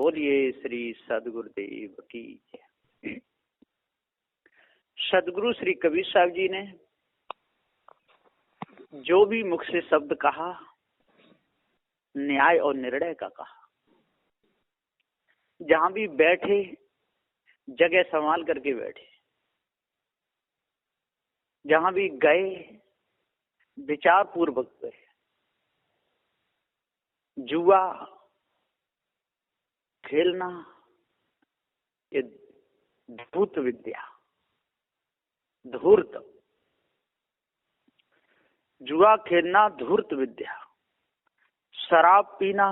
बोलिए श्री सदगुरुदेव की जय। सदगुरु श्री कबीर साहब जी ने जो भी मुख से शब्द कहा, न्याय और निर्णय का कहा। जहां भी बैठे जगह संभाल करके बैठे, जहां भी गए विचार पूर्वक गए। जुआ खेलना ये धूर्त विद्या, धूर्त। जुआ खेलना धूर्त विद्या। शराब पीना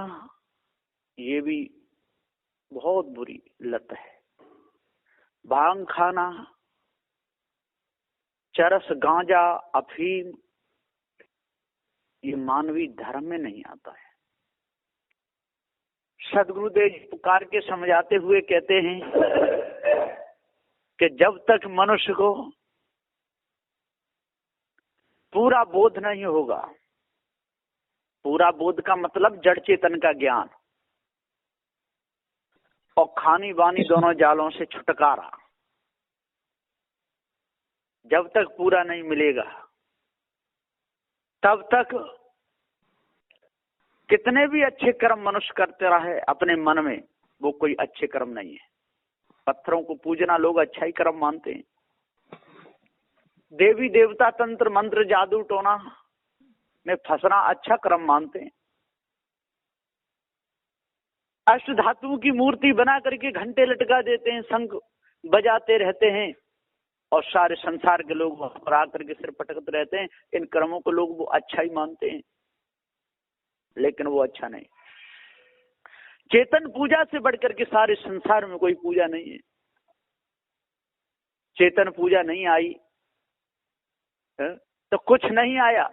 ये भी बहुत बुरी लत है। भांग खाना, चरस, गांजा, अफीम ये मानवीय धर्म में नहीं आता है। सदगुरुदेव जी पुकार के समझाते हुए कहते हैं कि जब तक मनुष्य को पूरा बोध नहीं होगा, पूरा बोध का मतलब जड़ चेतन का ज्ञान और खानी बानी दोनों जालों से छुटकारा, जब तक पूरा नहीं मिलेगा तब तक कितने भी अच्छे कर्म मनुष्य करते रहे अपने मन में, वो कोई अच्छे कर्म नहीं है। पत्थरों को पूजना लोग अच्छा ही कर्म मानते हैं। देवी देवता, तंत्र मंत्र, जादू टोना में फंसना अच्छा कर्म मानते हैं। अष्ट धातुओं की मूर्ति बना करके घंटे लटका देते हैं, शंख बजाते रहते हैं और सारे संसार के लोग वहां पर आकर के सिर पटकते रहते हैं। इन कर्मों को लोग वो अच्छा ही मानते हैं, लेकिन वो अच्छा नहीं। चेतन पूजा से बढ़कर के सारे संसार में कोई पूजा नहीं है। चेतन पूजा नहीं आई तो कुछ नहीं आया।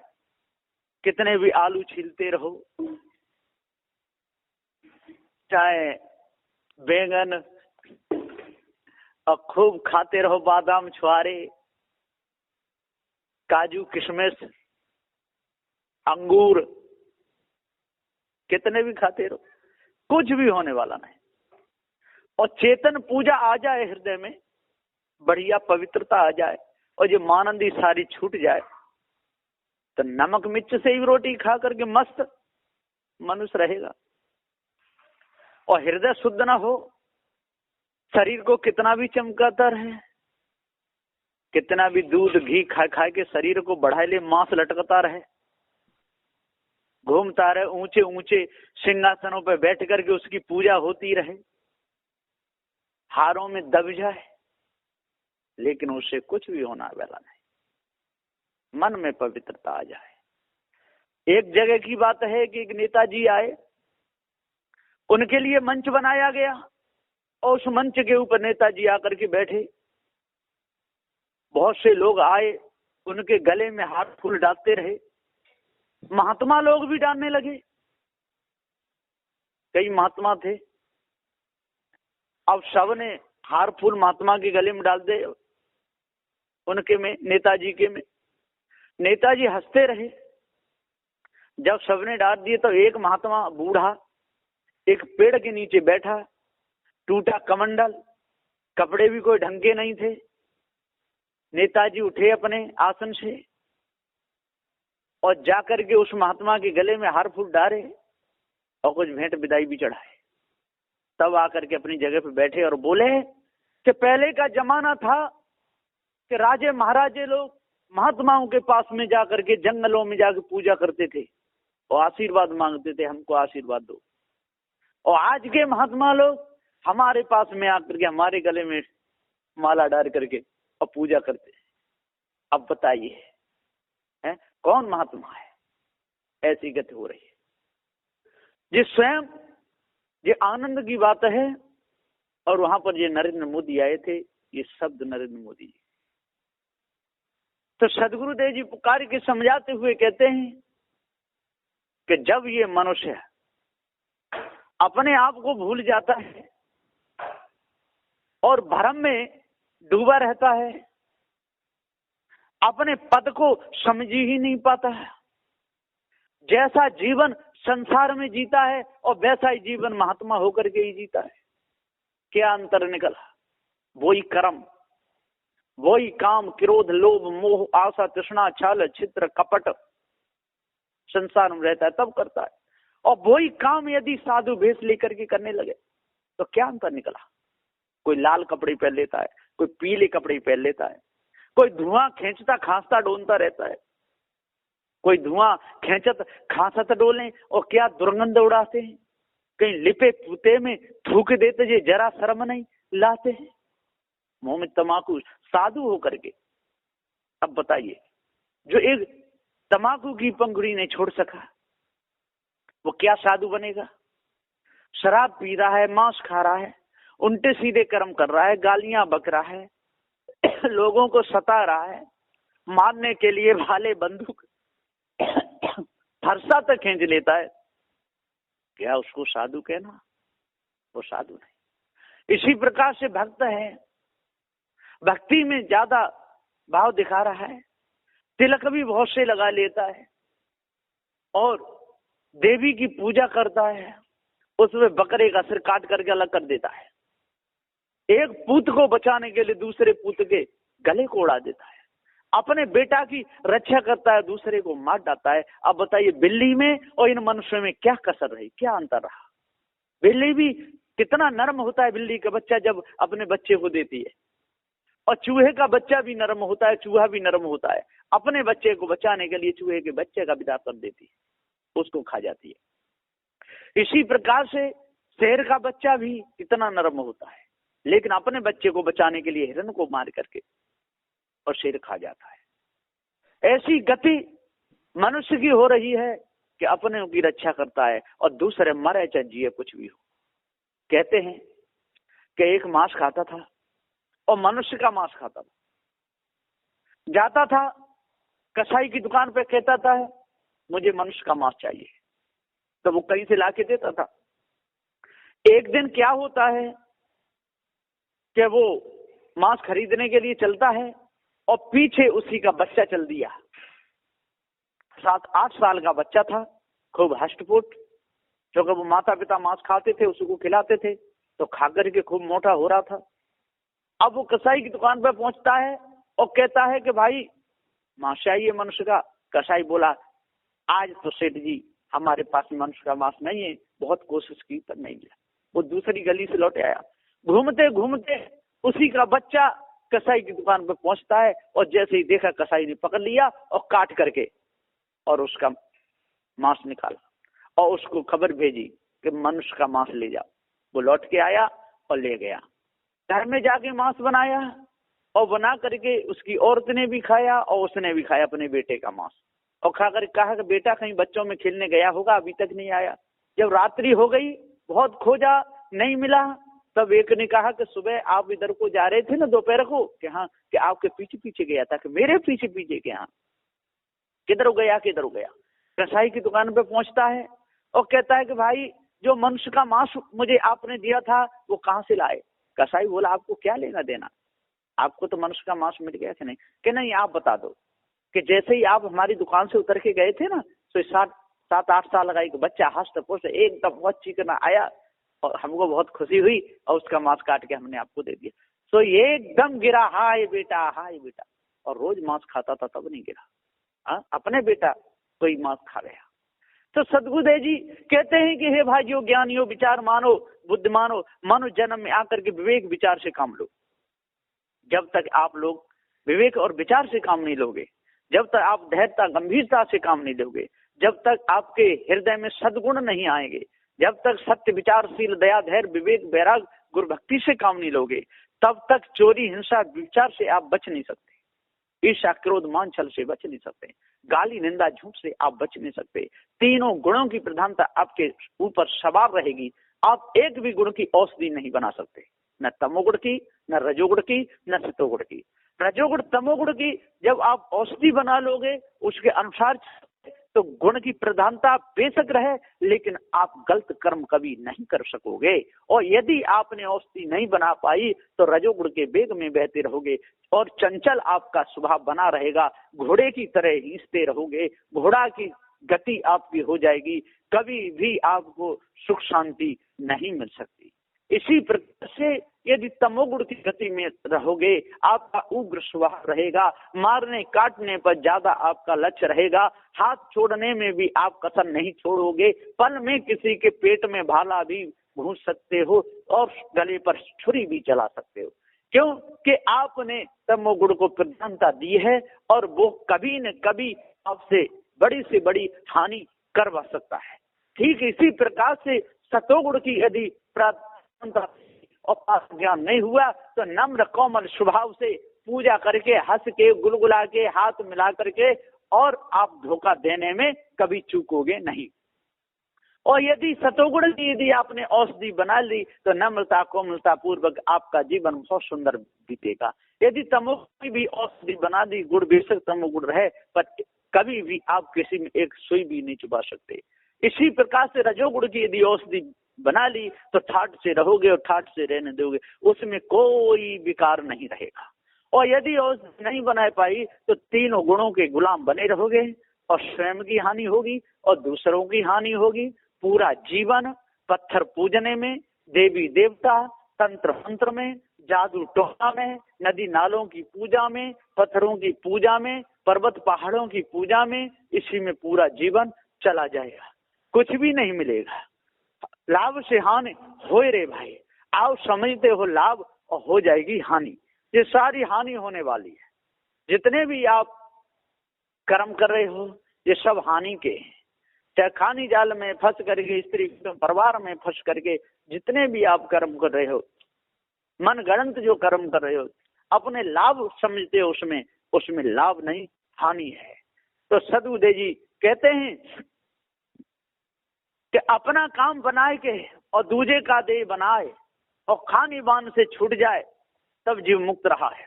कितने भी आलू छीलते रहो, चाहे बैंगन, और खूब खाते रहो बादाम, छुआरे, काजू, किशमिश, अंगूर, कितने भी खाते रहो, कुछ भी होने वाला नहीं। और चेतन पूजा आ जाए हृदय में, बढ़िया पवित्रता आ जाए और ये मानंदी सारी छूट जाए, तो नमक मिर्च से ही रोटी खा करके मस्त मनुष्य रहेगा। और हृदय शुद्ध ना हो, शरीर को कितना भी चमकाता रहे, कितना भी दूध घी खा खा के शरीर को बढ़ा ले, मांस लटकता रहे, घूमता रहे, ऊंचे ऊंचे सिंहासनों पर बैठ करके उसकी पूजा होती रहे, हारों में दब जाए, लेकिन उससे कुछ भी होना वाला नहीं। मन में पवित्रता आ जाए। एक जगह की बात है कि एक नेताजी आए, उनके लिए मंच बनाया गया और उस मंच के ऊपर नेताजी आकर के बैठे। बहुत से लोग आए, उनके गले में हाथ फूल डालते रहे। महात्मा लोग भी डालने लगे, कई महात्मा थे। अब सबने हार फूल महात्मा के गले में डाल दे, उनके में, नेताजी के में। नेताजी हंसते रहे। जब सबने डाल दिए तो एक महात्मा बूढ़ा एक पेड़ के नीचे बैठा, टूटा कमंडल, कपड़े भी कोई ढंग के नहीं थे। नेताजी उठे अपने आसन से और जाकर के उस महात्मा के गले में हार फूल डाले और कुछ भेंट विदाई भी चढ़ाए। तब आकर के अपनी जगह पे बैठे और बोले कि पहले का जमाना था कि राजे महाराजे लोग महात्माओं के पास में जाकर के जंगलों में जाकर पूजा करते थे और आशीर्वाद मांगते थे, हमको आशीर्वाद दो। और आज के महात्मा लोग हमारे पास में आकर के हमारे गले में माला डाल करके और पूजा करते हैं। अब बताइए कौन महात्मा है? ऐसी गति हो रही है। ये स्वयं ये आनंद की बात है। और वहां पर ये नरेंद्र मोदी आए थे, ये शब्द नरेंद्र मोदी जी। तो सदगुरुदेव जी पुकार के समझाते हुए कहते हैं कि जब ये मनुष्य अपने आप को भूल जाता है और भ्रम में डूबा रहता है, अपने पद को समझ ही नहीं पाता है, जैसा जीवन संसार में जीता है और वैसा ही जीवन महात्मा होकर के ही जीता है। क्या अंतर निकला? वही कर्म, वही काम, क्रोध, लोभ, मोह, आशा, तृष्णा, छल, छिद्र, कपट संसार में रहता है तब करता है। और वही काम यदि साधु भेष लेकर के करने लगे तो क्या अंतर निकला? कोई लाल कपड़े पहन लेता है, कोई पीले कपड़े पहन लेता है, कोई धुआं खींचता खांसता डोलता रहता है, कोई धुआं खींचत खांसत डोले और क्या दुर्गंध उड़ाते हैं, कहीं लिपे पुते में थूक देते जे जरा शर्म नहीं लाते हैं, मुंह में तमाकू, साधु होकर के। अब बताइए, जो एक तमाकू की पंखुड़ी नहीं छोड़ सका वो क्या साधु बनेगा? शराब पी रहा है, मांस खा रहा है, उल्टे सीधे कर्म कर रहा है, गालियां बक रहा है, लोगों को सता रहा है, मारने के लिए भाले बंदूक फरसा तक खींच लेता है, क्या उसको साधु कहना? वो साधु नहीं। इसी प्रकार से भक्त है, भक्ति में ज्यादा भाव दिखा रहा है, तिलक भी बहुत से लगा लेता है और देवी की पूजा करता है, उसमें बकरे का सिर काट करके अलग कर देता है, एक पूत को बचाने के लिए दूसरे पूत के गले को उड़ा देता है, अपने बेटा की रक्षा करता है, दूसरे को मार डालता है। अब बताइए, बिल्ली में और इन मनुष्य में क्या कसर रही, क्या अंतर रहा? बिल्ली भी कितना नर्म होता है, बिल्ली का बच्चा जब अपने बच्चे को देती है, और चूहे का बच्चा भी नरम होता है, चूहा भी नरम होता है, अपने बच्चे को बचाने के लिए चूहे के बच्चे का विदा कर देती है, उसको खा जाती है। इसी प्रकार से शेर का बच्चा भी इतना नरम होता है, लेकिन अपने बच्चे को बचाने के लिए हिरण को मार करके और शेर खा जाता है। ऐसी गति मनुष्य की हो रही है कि अपने की रक्षा करता है और दूसरे मरे चाहे जिए कुछ भी हो। कहते हैं कि एक मांस खाता था और मनुष्य का मांस खाता था, जाता था कसाई की दुकान पे, कहता था मुझे मनुष्य का मांस चाहिए, तो वो कहीं से लाके देता था। एक दिन क्या होता है कि वो मांस खरीदने के लिए चलता है और पीछे उसी का बच्चा चल दिया। 7-8 साल का बच्चा था, खूब हष्टपुष्ट, क्योंकि वो माता पिता मांस खाते थे, उसको खिलाते थे, तो खाकर के खूब मोटा हो रहा था। अब वो कसाई की दुकान पर पहुंचता है और कहता है कि भाई मांस चाहिए मनुष्य का। कसाई बोला आज तो सेठ जी हमारे पास मनुष्य का मांस नहीं है, बहुत कोशिश की पर नहीं मिला। वो दूसरी गली से लौट आया, घूमते घूमते उसी का बच्चा कसाई की दुकान पर पहुंचता है और जैसे ही देखा कसाई ने पकड़ लिया और काट करके और उसका मांस निकाला और उसको खबर भेजी कि मनुष्य का मांस ले जाओ। वो लौट के आया और ले गया, घर में जाके मांस बनाया और बना करके उसकी औरत ने भी खाया और उसने भी खाया अपने बेटे का मांस, और खाकर कहा कि बेटा कहीं बच्चों में खेलने गया होगा, अभी तक नहीं आया। जब रात्रि हो गई, बहुत खोजा नहीं मिला, तब एक ने कहा कि सुबह आप इधर को जा रहे थे ना दोपहर को, कि हाँ, कि आपके पीछे पीछे गया था। कि मेरे पीछे पीछे के? हाँ, किधर गया, किधर गया? कसाई की दुकान पे पहुंचता है और कहता है कि भाई जो मनुष्य का मांस मुझे आपने दिया था वो कहाँ से लाए? कसाई बोला आपको क्या लेना देना, आपको तो मनुष्य का मांस मिल गया कि नहीं? कि नहीं, आप बता दो कि जैसे ही आप हमारी दुकान से उतर के गए थे ना, तो 7-8 साल का एक बच्चा हस्त पुष्ट एकदम बहुत चिकना आया और हमको बहुत खुशी हुई और उसका मांस काट के हमने आपको दे दिया। तो ये एकदम गिरा, हाय बेटा, हाय बेटा। और रोज मांस खाता था तब नहीं गिरा, अपने बेटा कोई मांस खा गया। तो सदगुरुदेव जी कहते हैं कि हे भाइयों, ज्ञानियों, विचार मानो, बुद्धिमानो, मानो जन्म में आकर के विवेक विचार से काम लो। जब तक आप लोग विवेक और विचार से काम नहीं लोगे, जब तक आप धैर्यता गंभीरता से काम नहीं लोगे, जब तक आपके हृदय में सद्गुण नहीं आएंगे, जब तक सत्य विचारशील दया धैर्य विवेक वैराग गुरु भक्ति से काम नहीं लोगे, तब तक चोरी हिंसा विचार से आप बच नहीं सकते, ईर्ष्या क्रोध मान छल से बच नहीं सकते, गाली निंदा झूठ से आप बच नहीं सकते। तीनों गुणों की प्रधानता आपके ऊपर सवार रहेगी, आप एक भी गुण की औषधि नहीं बना सकते, न तमोगुण की, न रजोगुण की, न सतोगुण की। रजोगुण तमोगुण की जब आप औषधि बना लोगे उसके अनुसार, तो गुण की प्रधानता बेशक रहे, लेकिन आप गलत कर्म कभी नहीं कर सकोगे। और यदि आपने औषधि नहीं बना पाई तो रजोगुण के वेग में बहते रहोगे और चंचल आपका स्वभाव बना रहेगा, घोड़े की तरह हिंसते रहोगे। घोड़ा की गति आपकी हो जाएगी, कभी भी आपको सुख शांति नहीं मिल सकती। इसी प्रकार से यदि तमोगुण की गति में रहोगे, आपका उग्र स्वभाव रहेगा, मारने काटने पर ज्यादा आपका लक्ष्य रहेगा, हाथ छोड़ने में भी आप कसर नहीं छोड़ोगे, पल में किसी के पेट में भाला भी भूंस सकते हो और गले पर छुरी भी चला सकते हो, क्योंकि आपने तमोगुण को प्रधानता दी है और वो कभी न कभी आपसे बड़ी से बड़ी हानि करवा सकता है। ठीक इसी प्रकार से सतोगुण की यदि प्राधान्यता और ज्ञान नहीं हुआ तो नम्र कोमल स्वभाव से पूजा करके, हंस के, गुलगुला के, हाथ मिला करके और आप धोखा देने में कभी चूकोगे नहीं। और यदि सतोगुण की यदि आपने औषधि बना ली तो नम्रता कोमलता पूर्वक आपका जीवन बहुत सुंदर बीतेगा। यदि तमोगुण की भी औषधि बना दी, गुण बेशक तमोगुण रहे पर कभी भी आप किसी में एक सुई भी नहीं चुबा सकते। इसी प्रकार से रजोगुण की यदि औषधि बना ली तो ठाठ से रहोगे और ठाठ से रहने दोगे, उसमें कोई विकार नहीं रहेगा। और यदि औषधि नहीं बना पाई तो तीनों गुणों के गुलाम बने रहोगे और स्वयं की हानि होगी और दूसरों की हानि होगी। पूरा जीवन पत्थर पूजने में, देवी देवता, तंत्र मंत्र में, जादू टोना में, नदी नालों की पूजा में, पत्थरों की पूजा में, पर्वत पहाड़ों की पूजा में, इसी में पूरा जीवन चला जाएगा, कुछ भी नहीं मिलेगा। लाभ से हानि हो रे भाई, आप समझते हो लाभ और हो जाएगी हानि। ये सारी हानि होने वाली है। जितने भी आप कर्म कर रहे हो ये सब हानि के हैं। चाहे खानी जाल में फंस करके, स्त्री परिवार में फंस करके जितने भी आप कर्म कर रहे हो, मन गणंत जो कर्म कर रहे हो, अपने लाभ समझते हो, उसमें लाभ नहीं हानि है। तो सदबुद्धे जी कहते हैं कि अपना काम बनाए के और दूजे का देह बनाए और खानी बान से छूट जाए तब जीव मुक्त रहा है।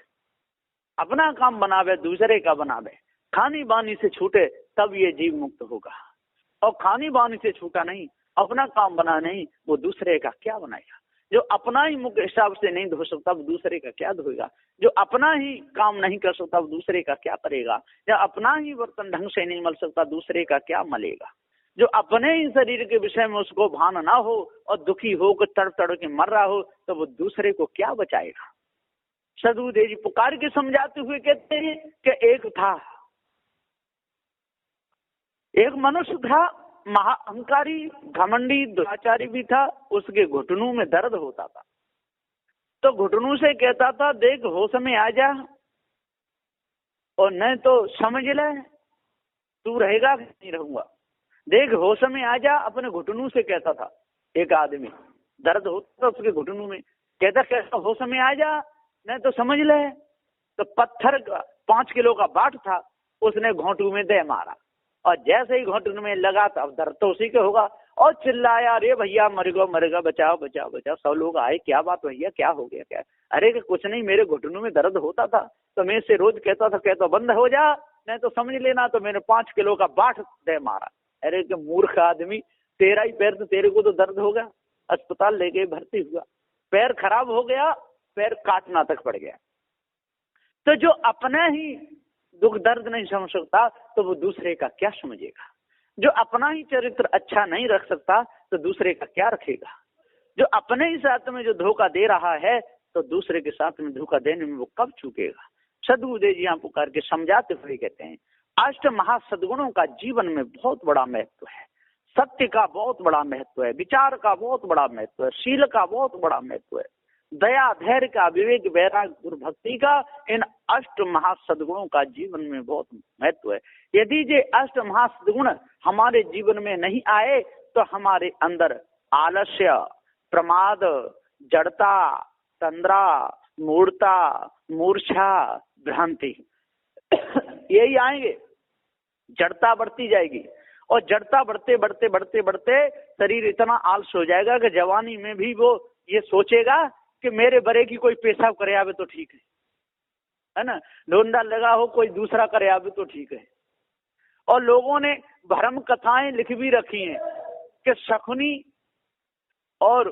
अपना काम बनावे, दूसरे का बनावे, खानी बानी से छूटे तब ये जीव मुक्त होगा। और खानी बानी से छूटा नहीं, अपना काम बना नहीं, वो दूसरे का क्या बनाएगा। जो अपना ही मुख हिसाब से नहीं धो सकता वो दूसरे का क्या धोएगा। जो अपना ही काम नहीं कर सकता वो दूसरे का क्या करेगा। या अपना ही बर्तन ढंग से नहीं मल सकता दूसरे का क्या मलेगा। जो अपने ही शरीर के विषय में उसको भान ना हो और दुखी होकर तड़ के मर रहा हो तो वो दूसरे को क्या बचाएगा। सदबुद्धे जी पुकार के समझाते हुए कहते हैं कि एक मनुष्य था, महाअहंकारी, घमंडी, दुराचारी भी था। उसके घुटनों में दर्द होता था तो घुटनों से कहता था, देख होश में आ जा और नहीं तो समझ ले तू रहेगा कि नहीं रहूंगा। देख होश में आ जा, अपने घुटनों से कहता था। एक आदमी दर्द होता था उसके घुटनों में, कहता कैसा होश में आ जा नहीं तो समझ ले। तो पत्थर का 5 किलो का बाट था, उसने घोंटू में दे मारा और जैसे ही घोंटू में लगा तो अब दर्द तो उसी के होगा। और चिल्लाया, अरे भैया मरेगा, बचाओ बचाओ बचाओ। सब लोग आए, क्या बात भैया, क्या हो गया क्या। अरे कुछ नहीं, मेरे घुटनों में दर्द होता था तो मैं इसे रोज कहता बंद हो जा नहीं तो समझ लेना, तो मैंने 5 किलो का बाट दे मारा। अरे कि मूर्ख आदमी, तेरा ही पैर तो तेरे को तो दर्द होगा। अस्पताल ले गए, भर्ती हुआ, पैर खराब हो गया, पैर काटना तक पड़ गया। तो जो अपना ही दुख दर्द नहीं समझ सकता तो वो दूसरे का क्या समझेगा। जो अपना ही चरित्र अच्छा नहीं रख सकता तो दूसरे का क्या रखेगा। जो अपने ही साथ में जो धोखा दे रहा है तो दूसरे के साथ में धोखा देने में वो कब चूकेगा। सदबुद्धे जी यहाँ पुकार के समझाते हुए कहते हैं, अष्ट महासद्गुणों का जीवन में बहुत बड़ा महत्व है। सत्य का बहुत बड़ा महत्व है, विचार का बहुत बड़ा महत्व है, शील का बहुत बड़ा महत्व है, दया, धैर्य का, विवेक, वैराग्य, गुरु भक्ति का, इन अष्ट महासद्गुणों का जीवन में बहुत महत्व है। यदि ये अष्ट महासद्गुण हमारे जीवन में नहीं आए तो हमारे अंदर आलस्य, प्रमाद, जड़ता, तंद्रा, मूर्ता, मूर्छा, भ्रांति यही आएंगे। जड़ता बढ़ती जाएगी और जड़ता बढ़ते बढ़ते बढ़ते बढ़ते शरीर इतना आलस हो जाएगा कि जवानी में भी वो ये सोचेगा कि मेरे बड़े की कोई पेशाब करे आवे तो ठीक है ना, ढूंढा लगा हो कोई दूसरा करे आवे तो ठीक है। और लोगों ने भ्रम कथाएं लिख भी रखी हैं कि शकुनी और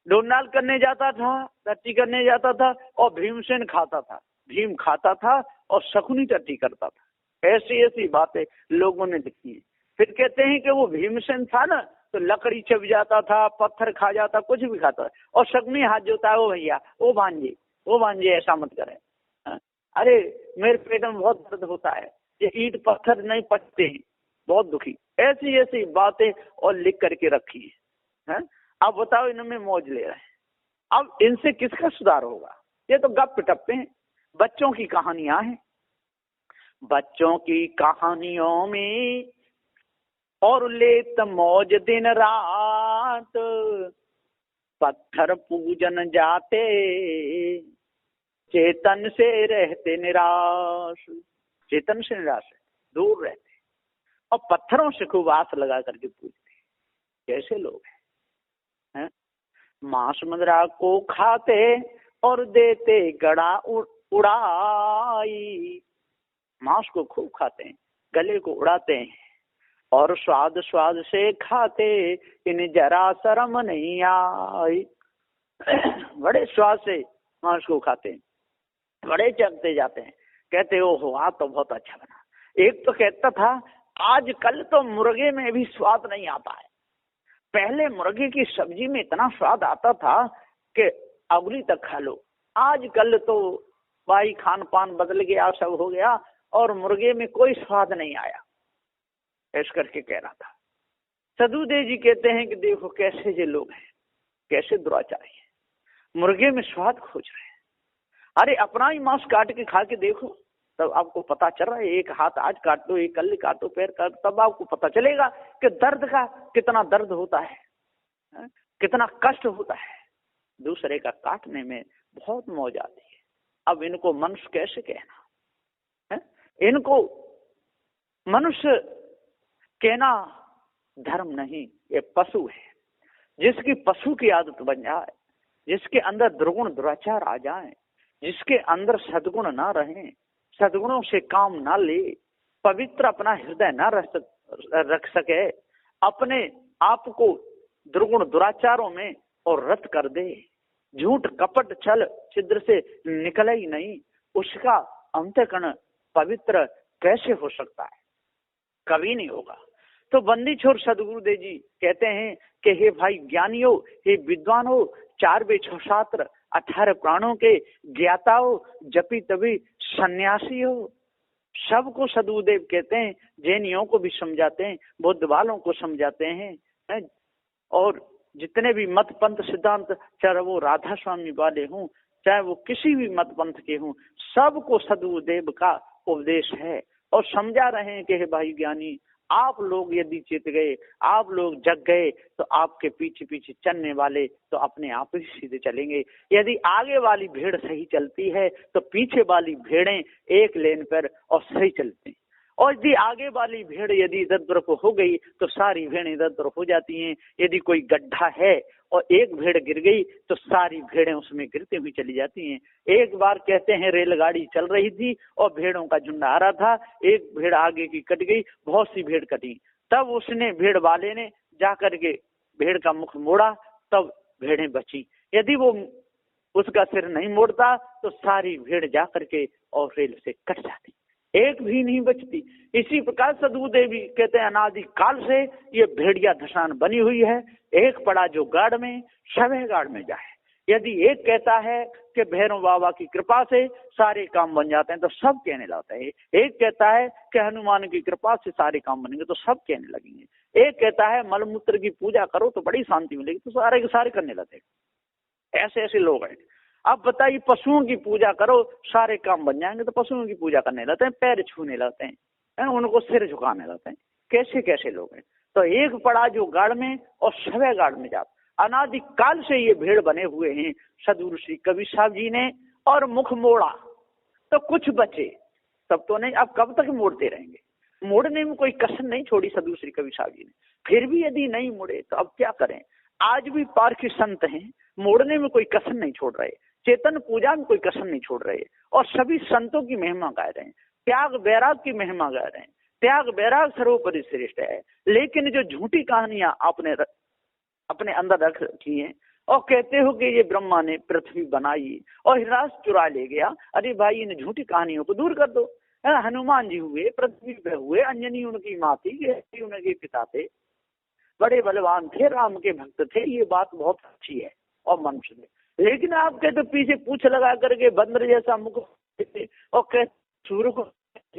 ढूंढाल करने जाता था, टट्टी करने जाता था और भीमसेन खाता था। भीम खाता था और शकुनी टट्टी करता था। ऐसी ऐसी बातें लोगों ने लिखी है फिर कहते हैं कि वो भीमसेन था ना, तो लकड़ी चब जाता था, पत्थर खा जाता, कुछ भी खाता था। और शकुनी हाथ जोता है, वो भैया वो भांजे ऐसा मत करें। अरे मेरे पेट में बहुत दर्द होता है, ये ईंट पत्थर नहीं पचते हैं, बहुत दुखी। ऐसी ऐसी बातें और लिख करके रखी है। अब बताओ, इनमें मौज ले रहे हैं। अब इनसे किसका सुधार होगा? ये तो गप टप्पे हैं, बच्चों की कहानियां हैं। बच्चों की कहानियों में और लेत मौज दिन रात, पत्थर पूजन जाते चेतन से रहते निराश। चेतन से निराश दूर रहते और पत्थरों से खूब आस लगा करके पूजते। कैसे लोग हैं? मांस मदिरा को खाते और देते गड़ा उड़ाई। मांस को खूब खाते हैं, गले को उड़ाते हैं और स्वाद स्वाद से खाते, इन्हें जरा शर्म नहीं आई। बड़े स्वाद से मांस को खाते हैं, बड़े चलते जाते हैं, कहते ओहो आज तो बहुत अच्छा बना। एक तो कहता था आजकल तो मुर्गे में भी स्वाद नहीं आता है। पहले मुर्गे की सब्जी में इतना स्वाद आता था कि अगली तक खा लो। आजकल तो भाई खान पान बदल गया, सब हो गया और मुर्गे में कोई स्वाद नहीं आया, ऐसा करके कह रहा था। सदुदेव जी कहते हैं कि देखो कैसे ये लोग हैं, कैसे दुराचारी हैं, मुर्गे में स्वाद खोज रहे हैं। अरे अपना ही मांस काट के खा के देखो, तब आपको पता चल रहा है। एक हाथ आज काट दो, एक कल काटो, पैर काट, तब आपको पता चलेगा कि दर्द का कितना दर्द होता है, कितना कष्ट होता है। दूसरे का काटने में बहुत मौज आती है। अब इनको मनुष्य कैसे कहना है? इनको मनुष्य कहना धर्म नहीं, ये पशु है। जिसकी पशु की आदत बन जाए, जिसके अंदर दुर्गुण दुराचार आ जाए, जिसके अंदर सद्गुण ना रहे, सद्गुणों से काम ना ले, पवित्र अपना हृदय ना रख सके, अपने आप को दुर्गुण दुराचारों में और रत कर दे, झूठ कपट छल छिद्र से निकले ही नहीं, उसका अंतःकरण पवित्र कैसे हो सकता है? कभी नहीं होगा। तो बंदी छोर सदगुरुदेव जी कहते हैं कि हे भाई ज्ञानियों, हे विद्वानों, 4 वेद 6 शास्त्र 18 प्राणों के ज्ञाता हो, जपी तभी सन्यासी हो। सबको सदगुरुदेव कहते हैं, जैनियों को भी समझाते हैं, बौद्ध वालों को समझाते हैं, और जितने भी मत पंथ सिद्धांत, चाहे वो राधा स्वामी वाले हों, चाहे वो किसी भी मत पंथ के हों, सबको सदगुरुदेव का उपदेश है। और समझा रहे हैं कि हे भाई ज्ञानी, आप लोग यदि चित गए, आप लोग जग गए, तो आपके पीछे पीछे चलने वाले तो अपने आप ही सीधे चलेंगे। यदि आगे वाली भीड़ सही चलती है तो पीछे वाली भेड़ें एक लेन पर और सही चलती हैं, और यदि आगे वाली भेड़ यदि इधर उधर को हो गई तो सारी भेड़ें इधर उधर हो जाती हैं। यदि कोई गड्ढा है और एक भेड़ गिर गई तो सारी भेड़ें उसमें गिरते हुई चली जाती हैं। एक बार कहते हैं रेलगाड़ी चल रही थी और भेड़ों का झुंड आ रहा था, एक भेड़ आगे की कट गई, बहुत सी भेड़ कटी। तब उसने भेड़ वाले ने जाकर के भेड़ का मुख मोड़ा, तब भेड़ें बची। यदि वो उसका सिर नहीं मोड़ता तो सारी भेड़ जाकर के और रेल से कट जाती, एक भी नहीं बचती। इसी प्रकार सदगुरुदेव जी कहते हैं अनादि काल से ये भेड़िया धसान बनी हुई है। एक पड़ा जो गाड़ में, सवे गाड़ में जाए। यदि एक कहता है कि भैरव बाबा की कृपा से सारे काम बन जाते हैं तो सब कहने लगते हैं। एक कहता है कि हनुमान की कृपा से सारे काम बनेंगे तो सब कहने लगेंगे। एक कहता है मलमूत्र की पूजा करो तो बड़ी शांति मिलेगी, तो सारे के सारे करने लगते हैं। ऐसे ऐसे लोग हैं। अब बताइए, पशुओं की पूजा करो सारे काम बन जाएंगे, तो पशुओं की पूजा करने लगते हैं, पैर छूने लगते हैं, उनको सिर झुकाने लगते हैं। कैसे कैसे लोग हैं। तो एक पड़ा जो गाड़ में और सवे गाड़ में जाता। अनादि काल से ये भेड़ बने हुए हैं। सदगुरु श्री कबीर साहब जी ने और मुख मोड़ा तो कुछ बचे, तब तो नहीं। अब कब तक मोड़ते रहेंगे? मोड़ने में कोई कसर नहीं छोड़ी सदगुरु श्री कबीर साहब जी ने। फिर भी यदि नहीं मुड़े तो अब क्या करें? आज भी पारखी संत हैं, मोड़ने में कोई कसर नहीं छोड़ रहे, चेतन पूजा में कोई कसर नहीं छोड़ रहे, और सभी संतों की महिमा गा रहे हैं, त्याग वैराग की महिमा गा रहे हैं। त्याग वैराग सर्वोपरि श्रेष्ठ है। लेकिन जो झूठी कहानियां आपने अपने अंदर रख रखी हैं और कहते हो कि ये ब्रह्मा ने पृथ्वी बनाई और हिरास चुरा ले गया, अरे भाई इन झूठी कहानियों को दूर कर दो। हनुमान जी हुए, पृथ्वी पे हुए, अंजनी उनकी माँ थी, ये उनके पिता थे, बड़े बलवान थे, राम के भक्त थे, ये बात बहुत अच्छी है और मनुष्य थे। लेकिन आपके तो पीछे पूछ लगा करके बंदर जैसा मुख और सूर्य को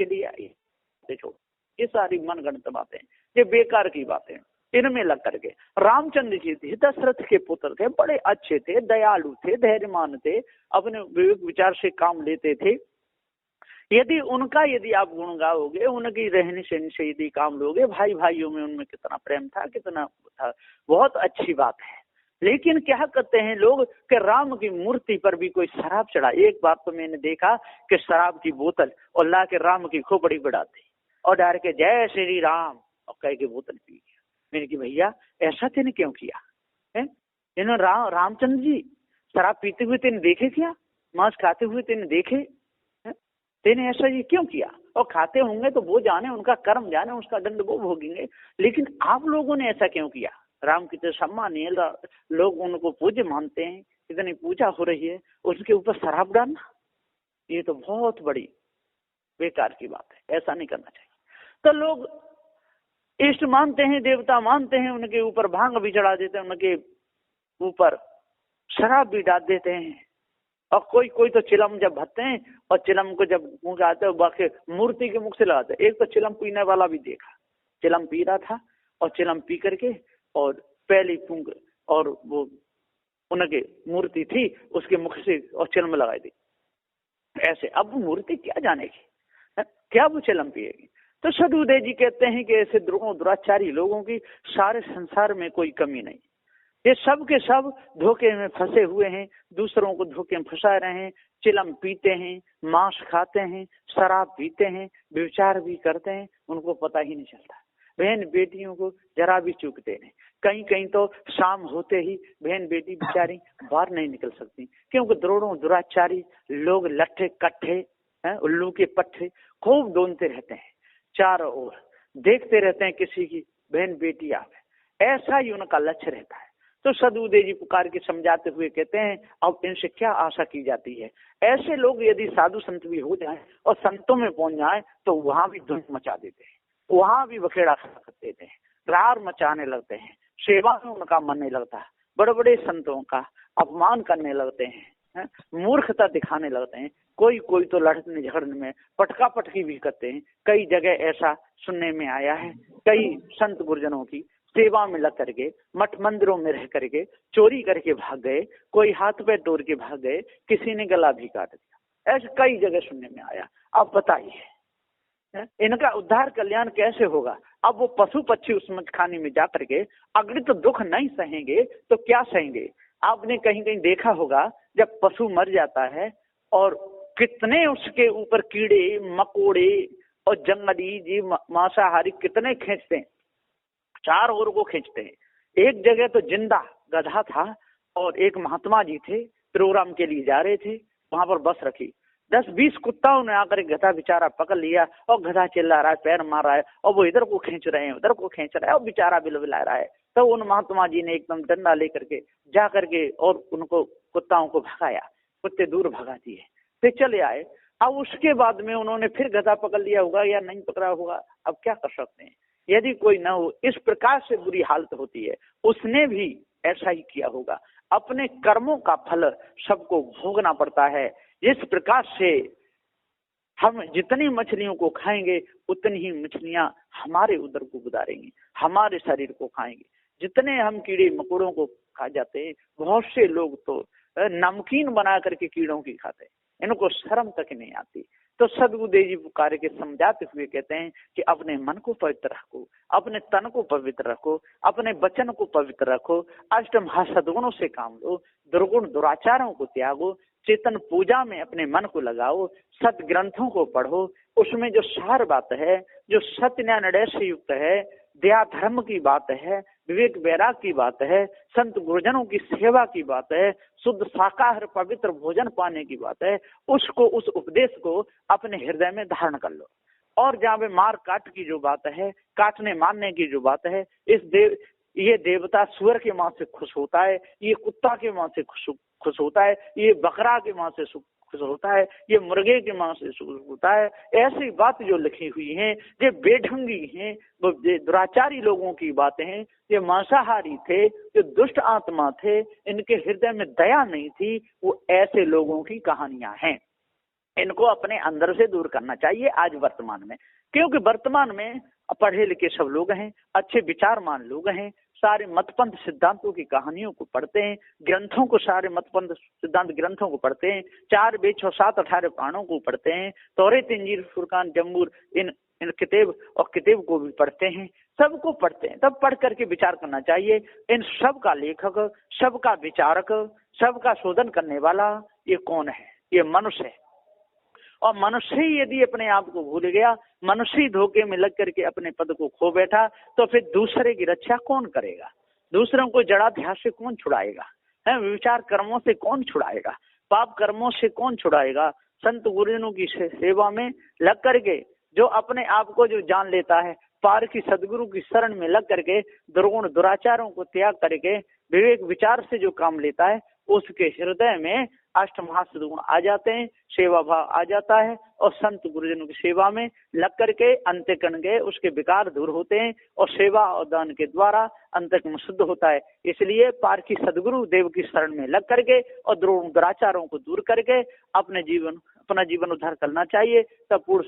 लिया, ये सारी मनगढ़ंत बातें, ये बेकार की बातें, इनमें लग करके। रामचंद्र जी थे, दशरथ के पुत्र थे, बड़े अच्छे थे, दयालु थे, धैर्यमान थे, अपने विवेक विचार से काम लेते थे। यदि आप गुण गाओगे, उनकी रहनी सहनी से यदि काम लोगे, भाई भाइयों में उनमें कितना प्रेम था, कितना था, बहुत अच्छी बात है। लेकिन क्या कहते हैं लोग कि राम की मूर्ति पर भी कोई शराब चढ़ा। एक बार तो मैंने देखा कि शराब की बोतल और ला के राम की खोपड़ी बढ़ाते और डाल के जय श्री राम और कह के बोतल पी गया। मैंने कि भैया ऐसा तेने क्यों किया है? इन्होंने रामचंद्र जी शराब पीते हुए तेने देखे क्या? मांस खाते हुए तेने देखे? तेने ऐसा ये क्यों किया? और खाते होंगे तो वो जाने, उनका कर्म जाने, उसका दंड वो भोगेंगे। लेकिन आप लोगों ने ऐसा क्यों किया? राम की तो सम्मानीय, लोग उनको पूज्य मानते हैं, इतनी पूजा हो रही है, उसके ऊपर शराब डालना, ये तो बहुत बड़ी बेकार की बात है, ऐसा नहीं करना चाहिए। तो लोग इष्ट मानते हैं, देवता मानते हैं, उनके ऊपर भांग भी चढ़ा देते हैं, उनके ऊपर शराब भी डाल देते हैं। और कोई तो चिलम जब भरते हैं और चिलम को जब मुंह में आते हैं, बाकी मूर्ति के मुख से लगाते हैं। एक तो चिलम पीने वाला भी देखा, चिलम पी रहा था और चिलम पी करके और पहली फूंक और वो उनके मूर्ति थी उसके मुख से और चिलम लगाई दी ऐसे। अब वो मूर्ति क्या जानेगी, क्या वो चिलम पिएगी? तो सदुदय जी कहते हैं कि ऐसे दुराचारी लोगों की सारे संसार में कोई कमी नहीं। ये सब के सब धोखे में फंसे हुए हैं, दूसरों को धोखे में फंसा रहे हैं, चिलम पीते हैं, मांस खाते हैं, शराब पीते हैं, व्यभिचार भी करते हैं, उनको पता ही नहीं चलता। बहन बेटियों को जरा भी चूकते नहीं। कहीं कहीं तो शाम होते ही बहन बेटी बेचारी बाहर नहीं निकल सकती, क्योंकि दुराचारी लोग लट्ठे कट्ठे उल्लू के पट्टे खूब ढूंढते रहते हैं, चारों ओर देखते रहते हैं किसी की बहन बेटी आवे, ऐसा ही उनका लक्ष्य रहता है। तो सदुदय जी पुकार के समझाते हुए कहते हैं अब इनसे क्या आशा की जाती है? ऐसे लोग यदि साधु संत भी हो जाएं और संतों में पहुंच जाएं तो वहां भी धुन मचा देते हैं, वहां भी बखेड़ा कर देते हैं, रार मचाने लगते हैं, सेवा में उनका मन नहीं लगता, बड़े बड़े संतों का अपमान करने लगते हैं, मूर्खता दिखाने लगते हैं। कोई तो लड़ने झगड़ने में पटका पटकी भी करते हैं। कई जगह ऐसा सुनने में आया है, कई संत गुरुजनों की सेवा में लग करके मठ मंदिरों में रह करके चोरी करके भाग गए, कोई हाथ पैर तोड़ के भाग गए, किसी ने गला भी काट दिया, ऐसे कई जगह सुनने में आया। अब बताइए इनका उद्धार कल्याण कैसे होगा? अब वो पशु पक्षी उस मटखाने में जा करके अगर तो दुख नहीं सहेंगे तो क्या सहेंगे? आपने कहीं कहीं देखा होगा जब पशु मर जाता है और कितने उसके ऊपर कीड़े मकोड़े और जंगली जीव मांसाहारी कितने खींचते हैं, चार ओर को खींचते हैं। एक जगह तो जिंदा गधा था और एक महात्मा जी थे, प्रोग्राम के लिए जा रहे थे, वहां पर बस रखी, 10-20 कुत्ताओं ने आकर गधा बेचारा पकड़ लिया और गधा चिल्ला रहा है, पैर मार रहा है और वो इधर को खींच रहे हैं, उधर को खींच रहा है और बेचारा बिलबिला रहा है। तो उन महात्मा जी ने एकदम डंडा लेकर के जा करके और उनको कुत्ताओं को भगाया, कुत्ते दूर भगा दिए, फिर चले आए। अब उसके बाद में उन्होंने फिर गधा पकड़ लिया होगा या नहीं पकड़ा होगा, अब क्या कर सकते हैं? यदि कोई न हो, इस प्रकार से बुरी हालत होती है, उसने भी ऐसा ही किया होगा। अपने कर्मों का फल सबको भोगना पड़ता है। इस प्रकार से हम जितनी मछलियों को खाएंगे उतनी ही मछलियां हमारे उदर को गुदारेंगी, हमारे शरीर को खाएंगे। जितने हम कीड़े मकोड़ों को खा जाते हैं, बहुत से लोग तो नमकीन बना करके कीड़ों की खाते हैं, इनको शर्म तक नहीं आती। तो सदगुरुदेव जी पुकार के समझाते हुए कहते हैं कि अपने मन को पवित्र रखो, अपने तन को पवित्र रखो, अपने वचन को पवित्र रखो, अष्ट महासद्गुणों से काम लो, दुर्गुण दुराचारों को त्यागो, चेतन पूजा में अपने मन को लगाओ, सत ग्रंथों को पढ़ो, उसमें जो सार बात है, जो सत्य न्याय निर्णय से युक्त है, दया धर्म की बात है, विवेक वैराग की बात है, संत गुरुजनों की सेवा की बात है, शुद्ध शाकाहार पवित्र भोजन पाने की बात है, उसको उस उपदेश को अपने हृदय में धारण कर लो। और जहाँ पे मार काट की जो बात है, काटने मारने की जो बात है, ये देवता सुअर के मांस से खुश होता है, ये कुत्ता के मांस से खुश होता है, ये बकरा के मांस से खुश होता है, ये मुर्गे के मांस से खुश होता है। ऐसी बात जो लिखी हुई है ये बेढंगी हैं, वो दुराचारी लोगों की बातें हैं। ये मांसाहारी थे, जो दुष्ट आत्मा थे, इनके हृदय में दया नहीं थी, वो ऐसे लोगों की कहानियां हैं। इनको अपने अंदर से दूर करना चाहिए आज वर्तमान में, क्योंकि वर्तमान में पढ़े लिखे सब लोग हैं, अच्छे विचारमान लोग हैं, सारे मतपंथ सिद्धांतों की कहानियों को पढ़ते हैं, ग्रंथों को, सारे मतपंथ सिद्धांत ग्रंथों को पढ़ते हैं, 4 वेद 6 7 18 पुराणों को पढ़ते हैं, तौरेत इंजील फुरकान जम्बूर इन किताब और किताब को भी पढ़ते हैं, सबको पढ़ते हैं। तब पढ़ करके विचार करना चाहिए इन सब का लेखक, सबका विचारक, सबका शोधन करने वाला ये कौन है? ये मनुष्य है। और मनुष्य ही यदि अपने आप को भूल गया, मनुष्य ही धोखे में लग करके अपने पद को खो बैठा, तो फिर दूसरे की रक्षा कौन करेगा? दूसरों को जड़ाध्यास से कौन छुड़ाएगा? है विचार कर्मों से कौन छुड़ाएगा? पाप कर्मों से कौन छुड़ाएगा? संत गुरुजनों की सेवा में लग करके जो अपने आप को जो जान लेता है, पार की सदगुरु की शरण में लग करके दुर्गुण दुराचारों को त्याग करके विवेक विचार से जो काम लेता है, उसके हृदय में अष्ट महासद्गुण आ जाते हैं, सेवा भाव आ जाता है, और संत गुरुजनों की सेवा में लग करके अंतःकरण के उसके विकार दूर होते हैं, और सेवा और दान के द्वारा अंतःकरण शुद्ध होता है। इसलिए पार की सदगुरु देव की शरण में लग करके और दुराचारों को दूर करके अपना जीवन उद्धार करना चाहिए, तब पूर्ण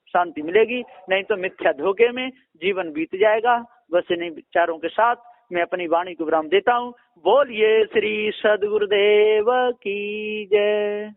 शांति मिलेगी। नहीं तो मिथ्या धोखे में जीवन बीत जाएगा। बस इन्हीं विचारों के साथ मैं अपनी वाणी को विराम देता हूँ। बोलिए श्री सद्गुरुदेव की जय।